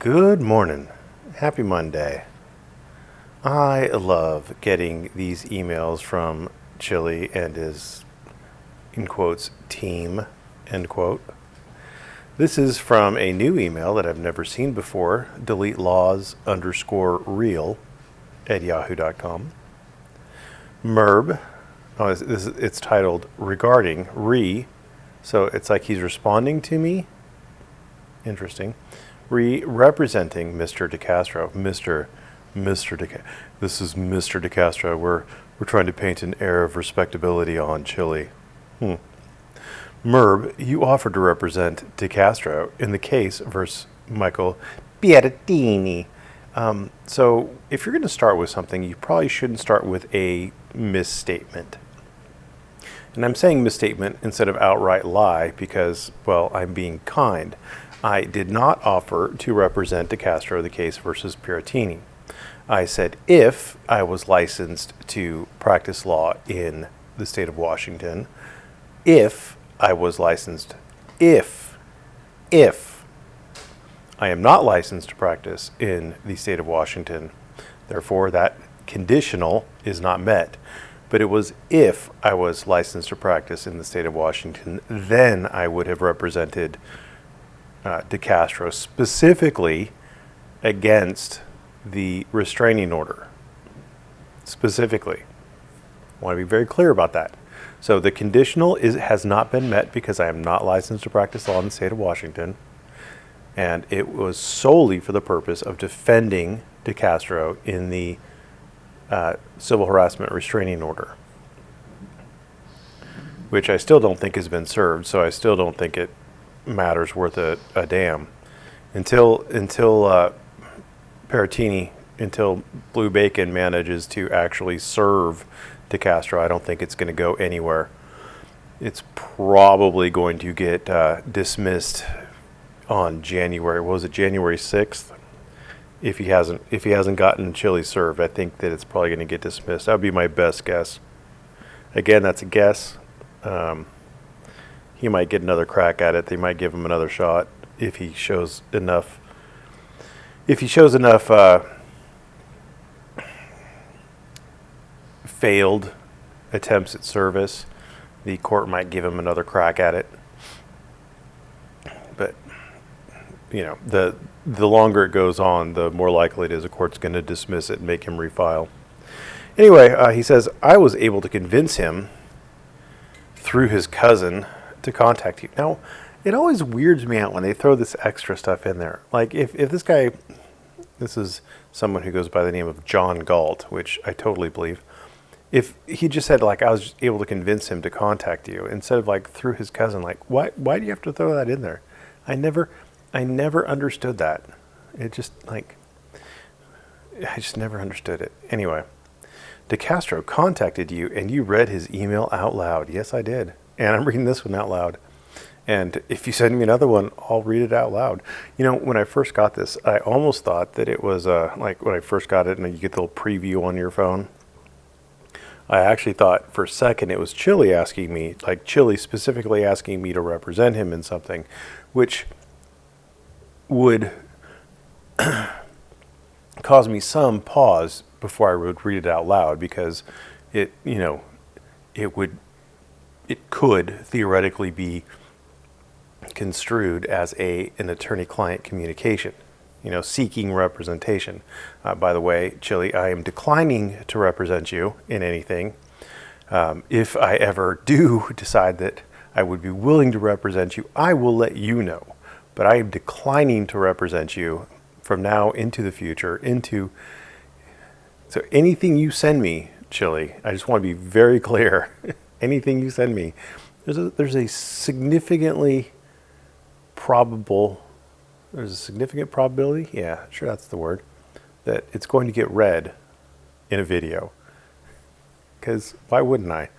Good morning. Happy Monday. I love getting these emails from Chille and his, in quotes, team, end quote. This is from a new email that I've never seen before, delete_laws_real at yahoo.com. Merb, it's titled regarding so it's like he's responding to me. Interesting. Representing Mr. DeCastro. Mr. DeCastro. This is Mr. DeCastro. We're trying to paint an air of respectability on Chille. Merb, you offered to represent DeCastro in the case versus Michael Piattini. So if you're going to start with something, you probably shouldn't start with a misstatement. And I'm saying misstatement instead of outright lie because, well, I'm being kind. I did not offer to represent DeCastro the case versus Piattini. I said if I was licensed to practice law in the state of Washington, if I was licensed, if I am not licensed to practice in the state of Washington, therefore that conditional is not met. But it was if I was licensed to practice in the state of Washington, then I would have represented DeCastro specifically against the restraining order. Specifically. I want to be very clear about that. So the conditional has not been met because I am not licensed to practice law in the state of Washington. And it was solely for the purpose of defending DeCastro in the civil harassment restraining order, which I still don't think has been served, so I still don't think it matters worth a damn until Piattini, until Blue Bacon manages to actually serve DeCastro. I don't think it's going to go anywhere. It's probably going to get dismissed on January 6th. If he hasn't gotten Chille served, I think that it's probably going to get dismissed. That would be my best guess. Again, that's a guess. He might get another crack at it. They might give him another shot if he shows enough. If he shows enough failed attempts at service, the court might give him another crack at it. But the longer it goes on, the more likely it is the court's going to dismiss it and make him refile. Anyway, he says, I was able to convince him through his cousin to contact you. Now, it always weirds me out when they throw this extra stuff in there. Like, if this guy, this is someone who goes by the name of John Galt, which I totally believe. If he just said, like, I was able to convince him to contact you, instead of, like, through his cousin, like, why do you have to throw that in there? I never understood that. It just, like, I just never understood it. Anyway, DeCastro contacted you and you read his email out loud. Yes, I did. And I'm reading this one out loud. And if you send me another one, I'll read it out loud. When I first got this, I almost thought that it was like when I first got it and you get the little preview on your phone. I actually thought for a second it was Chille asking me, like Chille specifically asking me to represent him in something, which would cause me some pause before I would read it out loud because it could theoretically be construed as an attorney-client communication, seeking representation. By the way, Chille, I am declining to represent you in anything. If I ever do decide that I would be willing to represent you, I will let you know. But I am declining to represent you from now into the future, so anything you send me, Chille, I just want to be very clear. Anything you send me, there's a significant probability, yeah, sure that's the word, that it's going to get read in a video. Because why wouldn't I?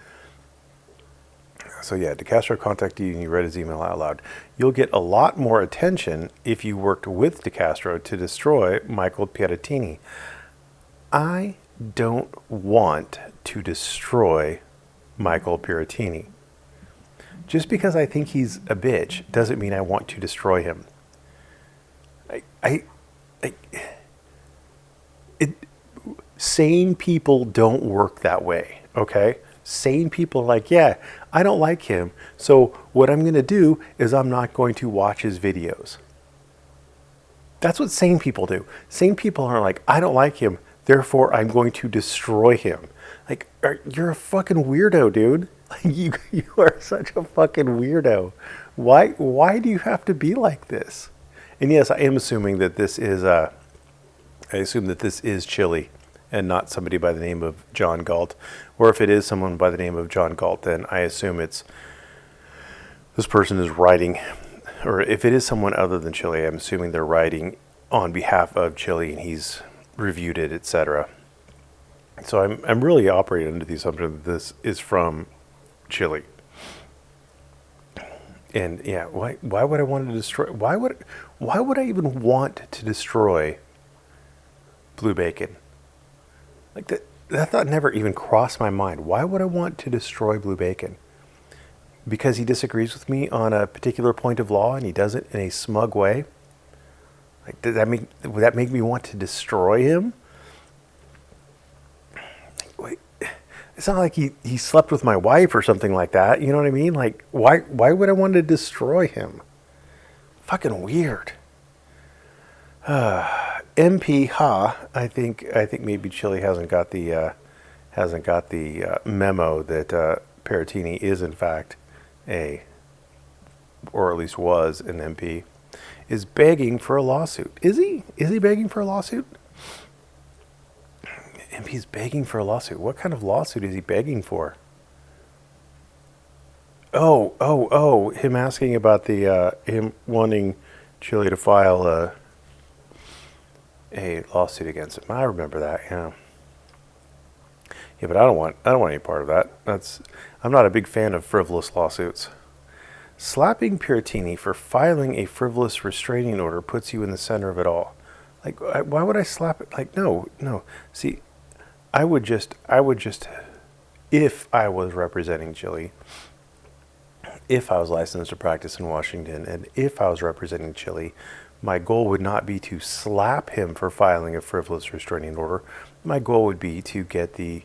So yeah, DeCastro contacted you and you read his email out loud. You'll get a lot more attention if you worked with DeCastro to destroy Michael Piattini. I don't want to destroy Michael Piattini. Just because I think he's a bitch doesn't mean I want to destroy him. it, sane people don't work that way, okay? Sane people are like, yeah, I don't like him, so what I'm going to do is I'm not going to watch his videos. That's what sane people do. Sane people are like, I don't like him, therefore I'm going to destroy him. Like, you're a fucking weirdo, dude. Like, you are such a fucking weirdo. Why do you have to be like this? And yes, I am assuming that this is I assume that this is Chille and not somebody by the name of John Galt. Or if it is someone by the name of John Galt, then I assume it's this person is writing, or if it is someone other than Chille, I'm assuming they're writing on behalf of Chille and he's reviewed it, etc. So I'm really operating under the assumption that this is from Chille. And yeah, why would I want to destroy? Why would I even want to destroy Blue Bacon? Like that thought never even crossed my mind. Why would I want to destroy Blue Bacon? Because he disagrees with me on a particular point of law and he does it in a smug way? Like, would that make me want to destroy him? Wait, it's not like he slept with my wife or something like that. You know what I mean? Like, why would I want to destroy him? Fucking weird. MP I think maybe Chille hasn't got the memo that Perrotini is in fact or at least was an MP, is begging for a lawsuit. Is he? Is he begging for a lawsuit? MP's begging for a lawsuit. What kind of lawsuit is he begging for? Oh, him asking about the him wanting Chille to file a lawsuit against him. I remember that. Yeah. Yeah, but I don't want any part of that. I'm not a big fan of frivolous lawsuits. Slapping Perrotini for filing a frivolous restraining order puts you in the center of it all. Like, why would I slap it? Like, no. See, I would just, if I was representing Chille, if I was licensed to practice in Washington, and if I was representing Chille, my goal would not be to slap him for filing a frivolous restraining order. My goal would be to get the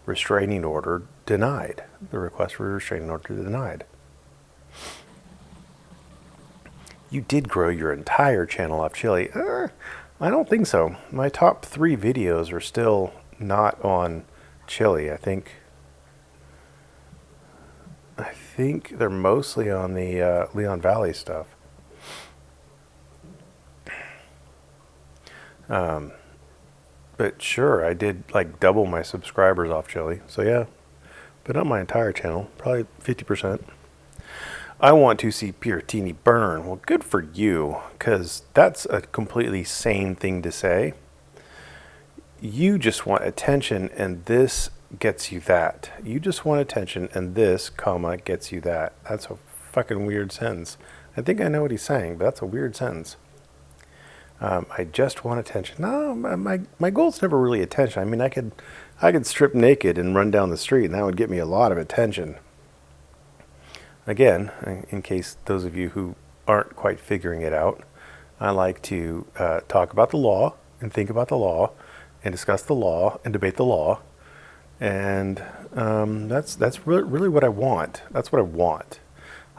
restraining order denied, the request for a restraining order denied. You did grow your entire channel off Chille. I don't think so. My top 3 videos are still not on Chille. I think they're mostly on the Leon Valley stuff. But sure, I did like double my subscribers off Chille. So yeah, but not my entire channel, probably 50%. I want to see Perrotini burn. Well, good for you, because that's a completely sane thing to say. You just want attention, and this gets you that. You just want attention, and this, comma, gets you that. That's a fucking weird sentence. I think I know what he's saying, but that's a weird sentence. I just want attention. No, my goal's never really attention. I mean, I could strip naked and run down the street, and that would get me a lot of attention. Again, in case those of you who aren't quite figuring it out, I like to talk about the law and think about the law and discuss the law and debate the law, and that's really what I want. That's what I want.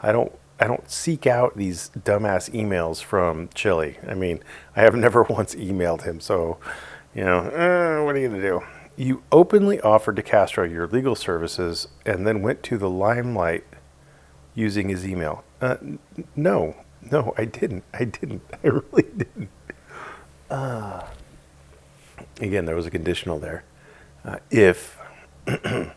I don't seek out these dumbass emails from Chille. I mean, I have never once emailed him, so what are you gonna do? You openly offered to Castro your legal services and then went to the limelight using his email. No, I didn't. I really didn't. Again, there was a conditional there. If I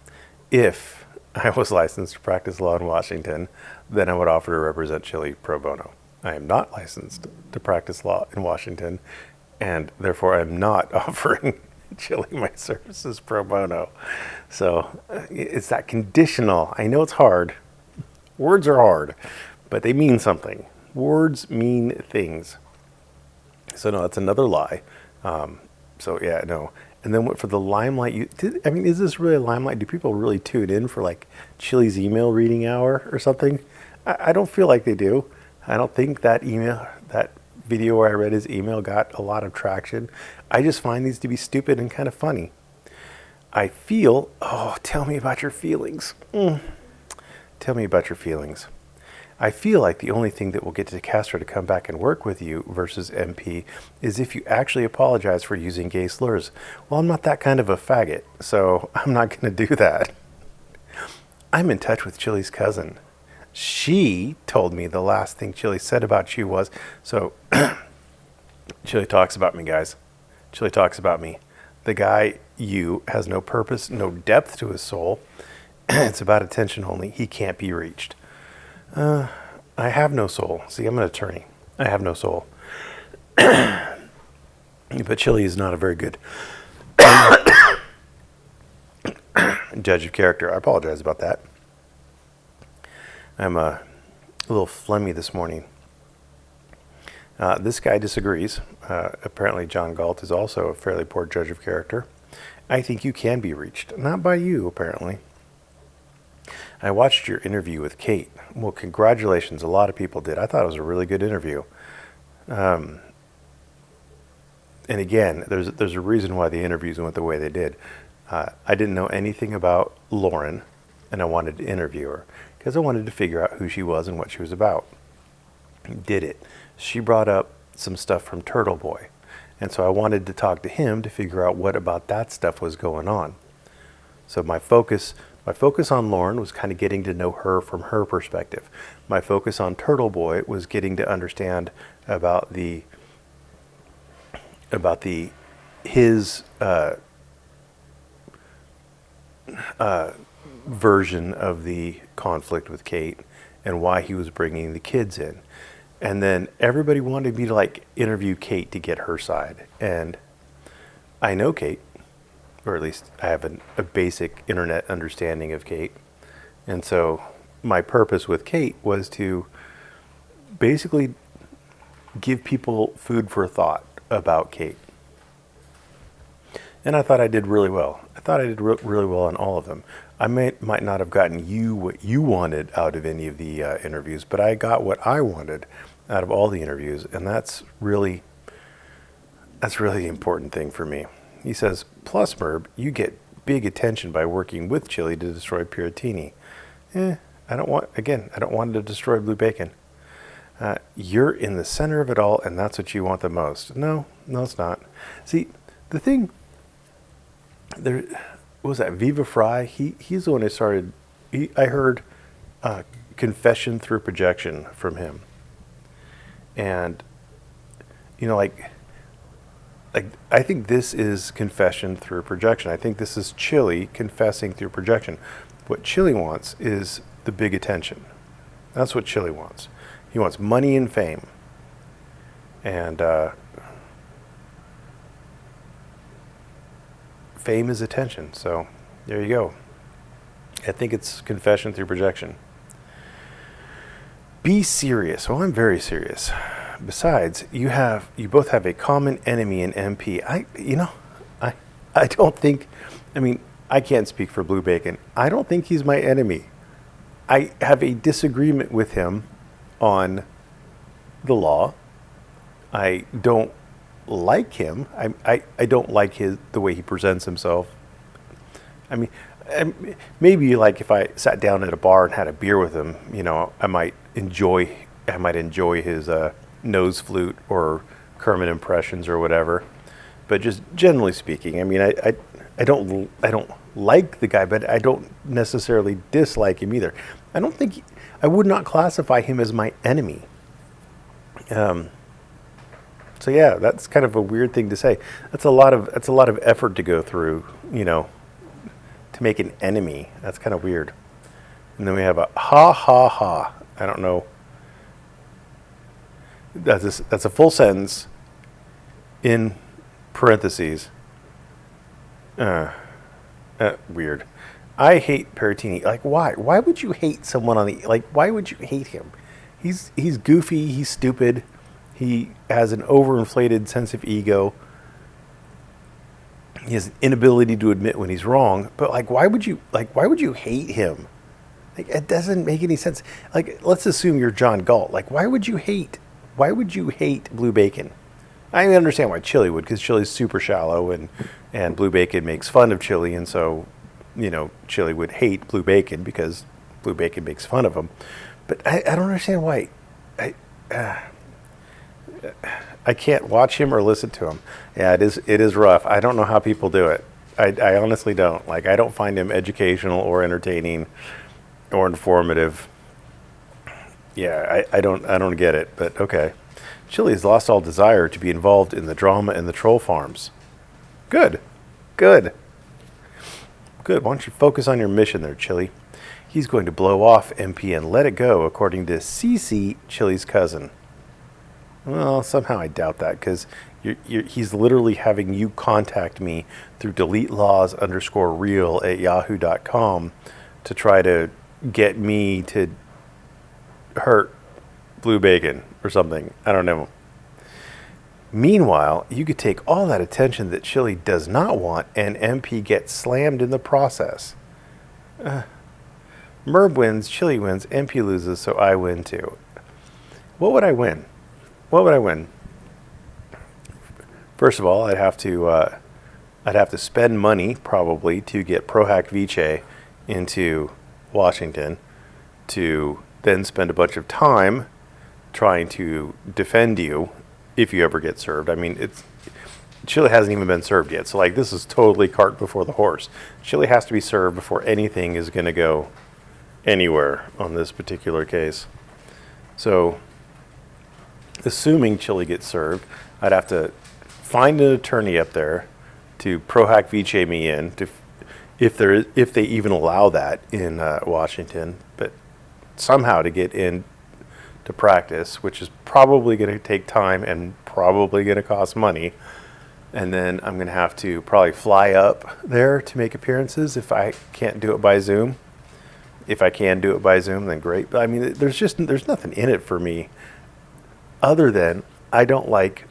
was licensed to practice law in Washington, then I would offer to represent Chille pro bono. I am not licensed to practice law in Washington, and therefore I am not offering Chille my services pro bono. So it's that conditional. I know it's hard. Words are hard, but they mean something. Words mean things. So no, that's another lie. So yeah, no. And then what for the limelight? Is this really a limelight? Do people really tune in for like Chille's email reading hour or something? I don't feel like they do. I don't think that video where I read his email got a lot of traction. I just find these to be stupid and kind of funny. I feel, tell me about your feelings. Tell me about your feelings. I feel like the only thing that will get Castro to come back and work with you versus MP is if you actually apologize for using gay slurs. Well, I'm not that kind of a faggot, so I'm not going to do that. I'm in touch with Chille's cousin. She told me the last thing Chille said about you was, so Chille talks about me, guys. Chille talks about me. The guy, you, has no purpose, no depth to his soul. It's about attention only. He can't be reached. I have no soul. See, I'm an attorney. I have no soul. But Chille is not a very good judge of character. I apologize about that. I'm a little phlegmy this morning. This guy disagrees. Apparently John Galt is also a fairly poor judge of character. I think you can be reached. Not by you, apparently. I watched your interview with Kate. Well, congratulations. A lot of people did. I thought it was a really good interview. And again, there's a reason why the interviews went the way they did. I didn't know anything about Lauren, and I wanted to interview her because I wanted to figure out who she was and what she was about. Did it. She brought up some stuff from Turtle Boy, and so I wanted to talk to him to figure out what about that stuff was going on. So my focus on Lauren was kind of getting to know her from her perspective. My focus on Turtle Boy was getting to understand about his version of the conflict with Kate and why he was bringing the kids in. And then everybody wanted me to like interview Kate to get her side. And I know Kate, or at least I have a basic internet understanding of Kate. And so my purpose with Kate was to basically give people food for thought about Kate. And I thought I did really well. I thought I did really well on all of them. I might not have gotten you what you wanted out of any of the interviews, but I got what I wanted out of all the interviews, and that's really the important thing for me. He says, plus, Merb, you get big attention by working with Chille to destroy Piratini. I don't want to destroy Blue Bacon. You're in the center of it all, and that's what you want the most. No, it's not. See, the thing, there, what was that, Viva Fry? He's the one who started, I heard confession through projection from him. And, like I think this is confession through projection. I think this is Chille confessing through projection. What Chille wants is the big attention. That's what Chille wants. He wants money and fame. And fame is attention. So there you go. I think it's confession through projection. Be serious. Well, I'm very serious. Besides, you both have a common enemy in MP. I don't think, I can't speak for Blue Bacon. I don't think he's my enemy. I have a disagreement with him on the law. I don't like him. I don't like the way he presents himself. Maybe like if I sat down at a bar and had a beer with him, I might enjoy his nose flute or Kermit impressions or whatever. But just generally speaking, I don't like the guy, but I don't necessarily dislike him either. I would not classify him as my enemy. So yeah, that's kind of a weird thing to say. That's a lot of effort to go through, to make an enemy. That's kind of weird. And then we have a ha ha ha. I don't know. That's a full sentence in parentheses. Weird. I hate Piratini. Like, why? Why would you hate someone why would you hate him? He's goofy. He's stupid. He has an overinflated sense of ego. He has an inability to admit when he's wrong. But why would you hate him? It doesn't make any sense. Let's assume you're John Galt. Why would you hate why would you hate blue bacon? I understand why Chille would, because Chille's super shallow, and blue bacon makes fun of Chille, and so, Chille would hate blue bacon because blue bacon makes fun of him. But I don't understand why. I can't watch him or listen to him. Yeah, it is rough. I don't know how people do it. I honestly don't. Like, I don't find him educational or entertaining or informative. Yeah, I don't get it, but okay. Chille has lost all desire to be involved in the drama in the troll farms. Good. Why don't you focus on your mission there, Chille? He's going to blow off MP and let it go, according to CC, Chille's cousin. Well, somehow I doubt that, because he's literally having you contact me through deletelawes_real@yahoo.com to try to get me to hurt blue bacon or something. I don't know. Meanwhile, you could take all that attention that Chille does not want, and MP gets slammed in the process. Merb wins, Chille wins, MP loses, so I win too. What would I win? First of all, I'd have to spend money probably to get Prohack Vice into Washington, to then spend a bunch of time trying to defend you if you ever get served. I mean, Chille hasn't even been served yet, so like this is totally cart before the horse. Chille has to be served before anything is going to go anywhere on this particular case. So, assuming Chille gets served, I'd have to find an attorney up there to Prohack Vice me in, if they even allow that in Washington, but somehow to get in to practice, which is probably going to take time and probably going to cost money. And then I'm going to have to probably fly up there to make appearances if I can't do it by Zoom. If I can do it by Zoom, then great. But I mean, there's nothing in it for me other than I don't like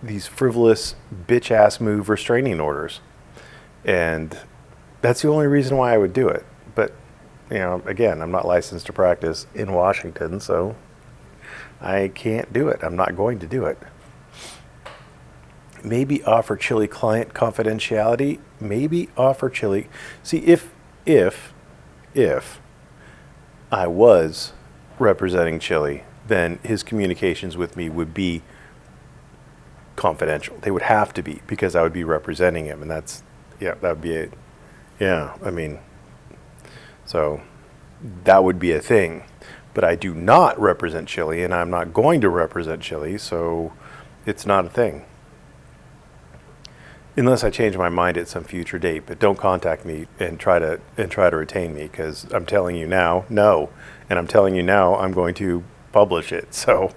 these frivolous bitch-ass move restraining orders. And that's the only reason why I would do it. But, again, I'm not licensed to practice in Washington, so I can't do it. I'm not going to do it. Maybe offer Chille client confidentiality. Maybe offer Chille. See, if I was representing Chille, then his communications with me would be confidential. They would have to be, because I would be representing him, and that would be it. Yeah, I mean, so that would be a thing. But I do not represent Chille, and I'm not going to represent Chille, so it's not a thing. Unless I change my mind at some future date, but don't contact me and try to retain me, because I'm telling you now, no, and I'm telling you now, I'm going to publish it. So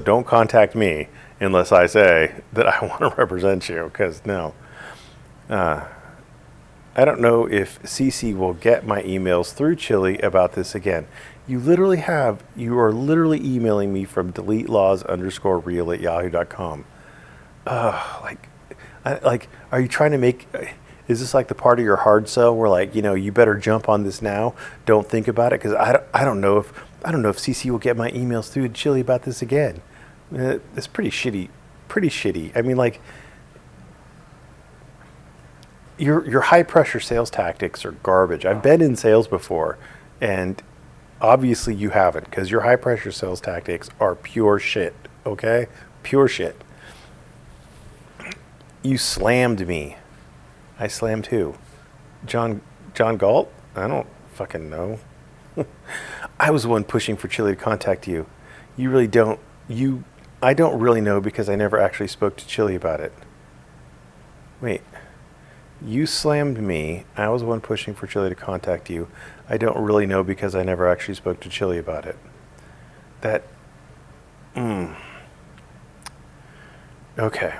don't contact me unless I say that I want to represent you, because no. I don't know if CC will get my emails through Chille about this again. You are literally emailing me from deletelawes_real@yahoo.com. Are you trying to make, is this like the part of your hard sell where like, you better jump on this now, don't think about it? Because I don't know if CC will get my emails through Chille about this again. It's pretty shitty. I mean, like, your high pressure sales tactics are garbage. I've been in sales before, and obviously you haven't, because your high pressure sales tactics are pure shit. Okay, pure shit. You slammed me. I slammed who? John Galt? I don't fucking know. I was the one pushing for Chille to contact you. You really don't. I don't really know, because I never actually spoke to Chille about it. Wait. You slammed me. I was the one pushing for Chille to contact you. I don't really know, because I never actually spoke to Chille about it. Okay.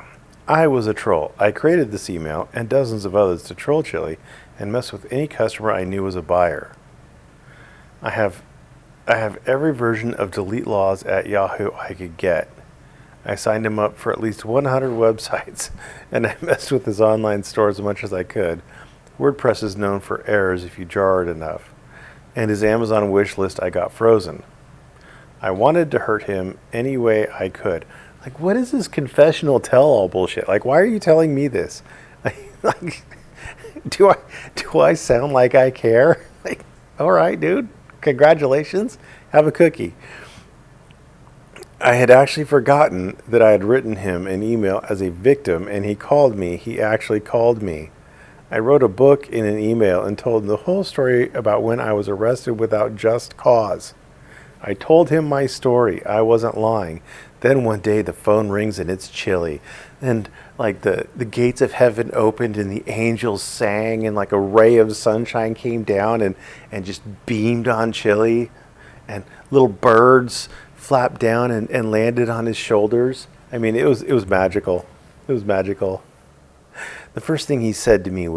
I was a troll. I created this email and dozens of others to troll Chille and mess with any customer I knew was a buyer. I have every version of Delete Laws at Yahoo I could get. I signed him up for at least 100 websites, and I messed with his online store as much as I could. WordPress is known for errors if you jar it enough. And his Amazon wish list I got frozen. I wanted to hurt him any way I could. Like, what is this confessional tell-all bullshit? Like, why are you telling me this? Like, do I sound like I care? Like, all right, dude. Congratulations. Have a cookie. I had actually forgotten that I had written him an email as a victim, and he called me. He actually called me. I wrote a book in an email and told him the whole story about when I was arrested without just cause. I told him my story. I wasn't lying. Then one day the phone rings and it's Chille. And like the gates of heaven opened and the angels sang and like a ray of sunshine came down and just beamed on Chille. And little birds flapped down and landed on his shoulders. I mean, it was magical. It was magical. The first thing he said to me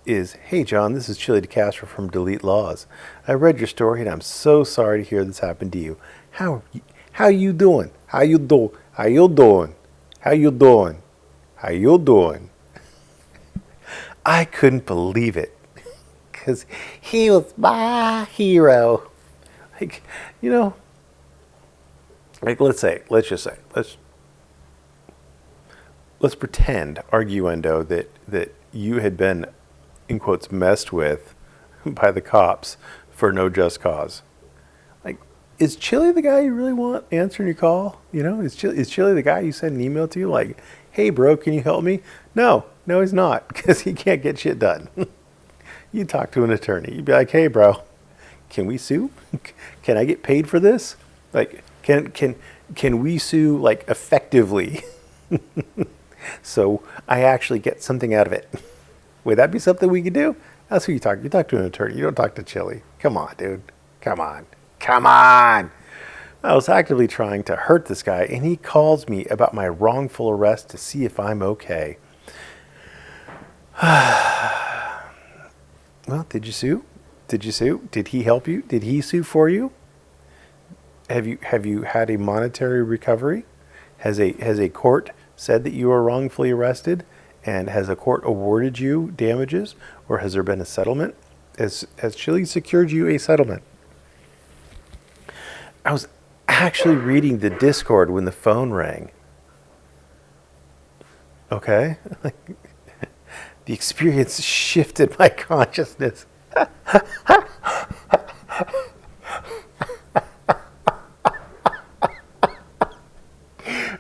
is, "Hey, John, this is Chille DeCastro from Delete Laws. I read your story, and I'm so sorry to hear this happened to you. How you doing? How you doing? How you doing? How you doing? How you doing?" I couldn't believe it, because he was my hero. Like, like let's just say, let's pretend, arguendo, that you had been, in quotes, messed with by the cops for no just cause. Like, is Chille the guy you really want answering your call? Is Chille the guy you send an email to? Like, hey, bro, can you help me? No, he's not, because he can't get shit done. You talk to an attorney. You'd be like, hey, bro, can we sue? Can I get paid for this? Like, can we sue, like, effectively? So I actually get something out of it. Would that be something we could do? That's who you talk. You talk to an attorney. You don't talk to Chille. Come on, dude. Come on. I was actively trying to hurt this guy, and he calls me about my wrongful arrest to see if I'm okay. Well, did you sue? Did he help you? Did he sue for you? Have you had a monetary recovery? Has a court said that you were wrongfully arrested, and has a court awarded you damages, or has there been a settlement? Has Chille secured you a settlement? I was actually reading the Discord when the phone rang. Okay? The experience shifted my consciousness.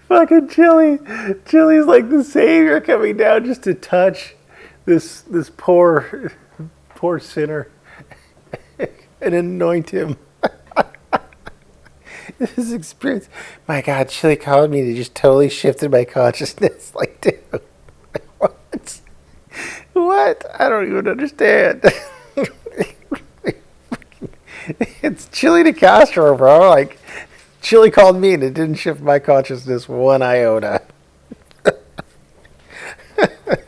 Fucking Chille's like the savior coming down just to touch this poor sinner and anoint him. This experience, my God, Chille called me and it just totally shifted my consciousness. Like, dude, what? What? I don't even understand. It's Chille DeCastro, bro. Like, Chille called me and it didn't shift my consciousness one iota.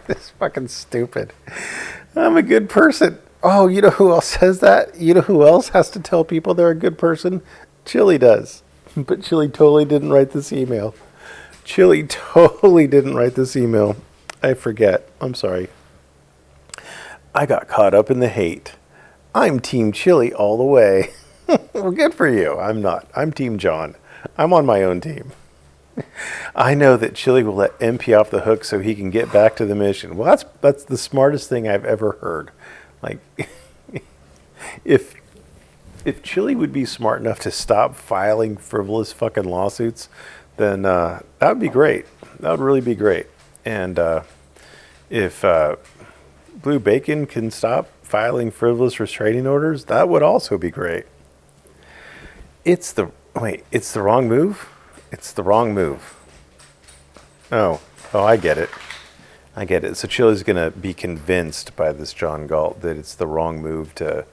This fucking stupid. I'm a good person. Oh, you know who else says that? You know who else has to tell people they're a good person? Chille does. But Chille totally didn't write this email. Chille totally didn't write this email. I forget. I'm sorry. I got caught up in the hate. I'm Team Chille all the way. Well, good for you. I'm not. I'm Team John. I'm on my own team. I know that Chille will let MP off the hook so he can get back to the mission. Well, that's the smartest thing I've ever heard. Like, if Chille would be smart enough to stop filing frivolous fucking lawsuits, then that would be great. That would really be great. And if Blue Bacon can stop filing frivolous restraining orders, that would also be great. It's the wrong move? It's the wrong move. Oh, I get it. So Chille's going to be convinced by this John Galt that it's the wrong move to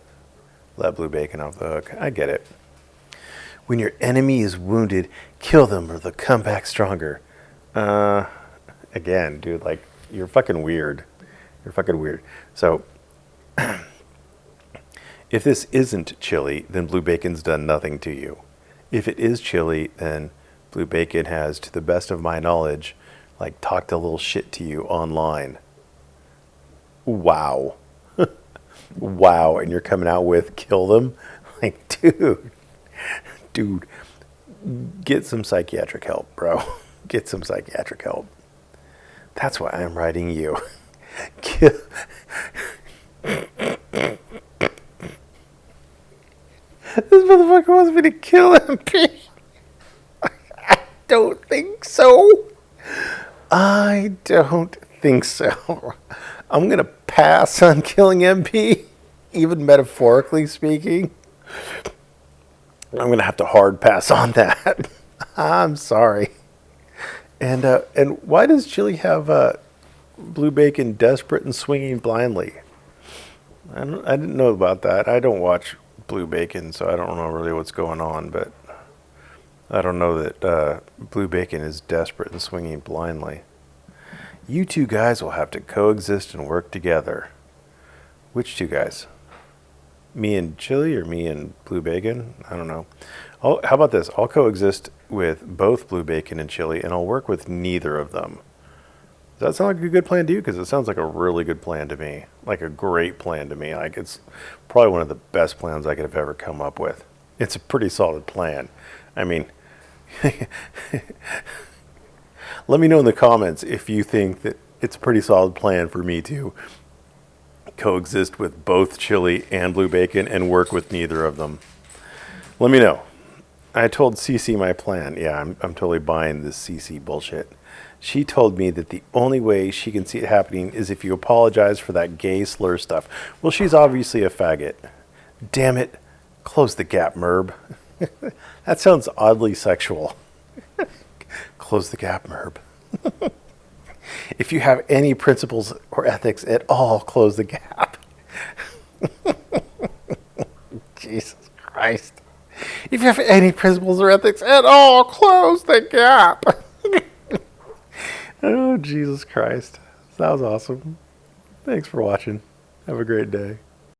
let Blue Bacon off the hook. I get it. When your enemy is wounded, kill them or they'll come back stronger. Again, dude, like, you're fucking weird. So, if this isn't Chille, then Blue Bacon's done nothing to you. If it is Chille, then Blue Bacon has, to the best of my knowledge, like, talked a little shit to you online. Wow. Wow, and you're coming out with kill them? Like, dude, Get some psychiatric help, bro. Get some psychiatric help. That's why I'm writing you. Kill. This motherfucker wants me to kill MP. I don't think so. I don't think so. I'm going to pass on killing MP, even metaphorically speaking. I'm going to have to hard pass on that. I'm sorry. And why does Chile have blue bacon desperate and swinging blindly? I didn't know about that. I don't watch blue bacon, so I don't know really what's going on, but I don't know that blue bacon is desperate and swinging blindly. You two guys will have to coexist and work together. Which two guys? Me and Chile or me and blue bacon? I don't know. How about this? I'll coexist with both blue bacon and Chile, and I'll work with neither of them. Does that sound like a good plan to you? Because it sounds like a really good plan to me. Like a great plan to me. Like it's probably one of the best plans I could have ever come up with. It's a pretty solid plan. I mean, let me know in the comments if you think that it's a pretty solid plan for me to coexist with both Chile and blue bacon and work with neither of them. Let me know. I told Cece my plan. Yeah, I'm totally buying this Cece bullshit. She told me that the only way she can see it happening is if you apologize for that gay slur stuff. Well, she's obviously a faggot. Damn it. Close the gap, Merb. That sounds oddly sexual. Close the gap, Merb. If you have any principles or ethics at all, close the gap. Jesus Christ. If you have any principles or ethics at all, close the gap. Oh, Jesus Christ. That was awesome. Thanks for watching. Have a great day.